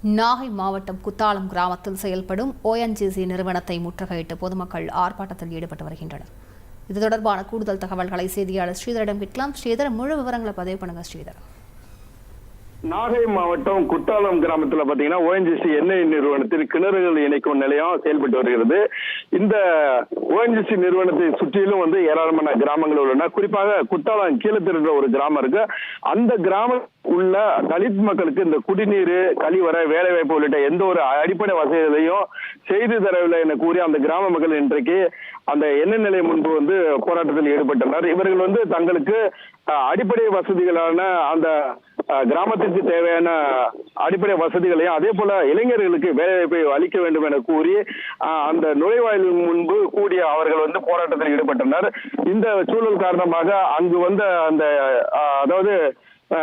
நாகை மாவட்டம் குத்தாலம் கிராமத்தில் செயல்படும் ONGC நிறுவனத்தை முற்றுகையிட்டு பொதுமக்கள் ஆர்ப்பாட்டத்தில் ஈடுபட்டு வருகின்றனர். இது தொடர்பான கூடுதல் தகவல்களை செய்தியாளர் ஸ்ரீதரிடம் கேட்கலாம். ஸ்ரீதர், முழு விவரங்களை பதிவு பண்ணுங்க. ஸ்ரீதர், நாகை மாவட்டம் குத்தாலம் கிராமத்துல பாத்தீங்கன்னா ONGC எண்ணெய் நிறுவனத்தில் கிணறுகள் இணைக்கும் நிலையம் செயல்பட்டு வருகிறது. இந்த ONGC நிறுவனத்தை சுற்றிலும் ஏராளமான கிராமங்கள் உள்ளன. குறிப்பாக குத்தாலம் கீழத்திருந்த ஒரு கிராமம் இருக்கு. அந்த கிராமம் உள்ள தலித் மக்களுக்கு இந்த குடிநீர், கழிவறை, வேலைவாய்ப்பு உள்ளிட்ட எந்த ஒரு அடிப்படை வசதிகளையும் செய்து தரவில்லை என கூறி அந்த கிராம மக்கள் இன்றைக்கு அந்த எண்ணெய் நிலையம் முன்பு போராட்டத்தில் ஈடுபட்டனர். இவர்கள் தங்களுக்கு அடிப்படை வசதிகளான அந்த கிராமத்திற்கு தேவையான அடிப்படை வசதிகளையும் அதே போல இளைஞர்களுக்கு வேலைவாய்ப்பை அளிக்க வேண்டும் என கூறி அந்த நுழைவாயில் முன்பு கூடிய அவர்கள் போராட்டத்தில் ஈடுபட்டனர். இந்த சூழல் காரணமாக அங்கு அந்த அதாவது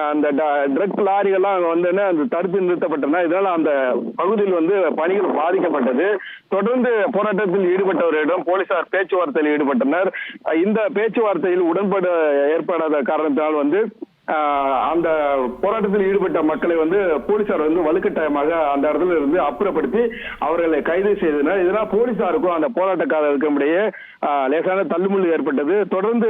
அந்த ட்ரக் லாரிகள்லாம் அந்த தடுத்து நிறுத்தப்பட்டன. இதனால அந்த பகுதியில் பணிகள் பாதிக்கப்பட்டது. தொடர்ந்து போராட்டத்தில் ஈடுபட்டவர்களிடம் போலீசார் பேச்சுவார்த்தையில் ஈடுபட்டனர். இந்த பேச்சுவார்த்தையில் உடன்பாடு ஏற்படாத காரணத்தினால் அந்த போராட்டத்தில் ஈடுபட்ட மக்களை போலீசார் வலுக்கட்டாயமாக அந்த இடத்துல இருந்து அப்புறப்படுத்தி அவர்களை கைது செய்தனர். இதனால் போலீசாருக்கும் அந்த போராட்டக்காரருக்கும் இடையே லேசான தள்ளுமுள்ளு ஏற்பட்டது. தொடர்ந்து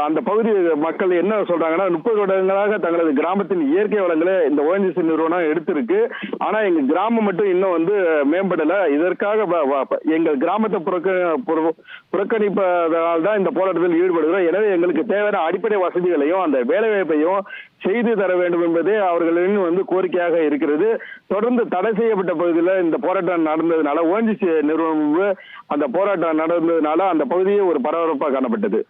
அந்த பகுதி மக்கள் என்ன சொல்றாங்கன்னா, 30 வருடங்களாக தங்களது கிராமத்தின் இயற்கை வளங்களை இந்த ONGC நிறுவனம் எடுத்திருக்கு. ஆனா எங்க கிராமம் மட்டும் இன்னும் மேம்படல. இதற்காக எங்கள் கிராமத்தை புறக்கணிப்பதால் தான் இந்த போராட்டத்தில் ஈடுபடுகிறோம். எனவே எங்களுக்கு தேவையான அடிப்படை வசதிகளையும் அந்த வேலைவாய்ப்பையும் செய்து தர வேண்டும் என்பதே அவர்களின் கோரிக்கையாக இருக்கிறது. தொடர்ந்து தடை செய்யப்பட்ட பகுதியில் இந்த போராட்டம் நடந்ததுனால ONGC நிறுவனம் அந்த போராட்டம் நடந்ததுனால அந்த பகுதியே ஒரு பரபரப்பாக காணப்பட்டது.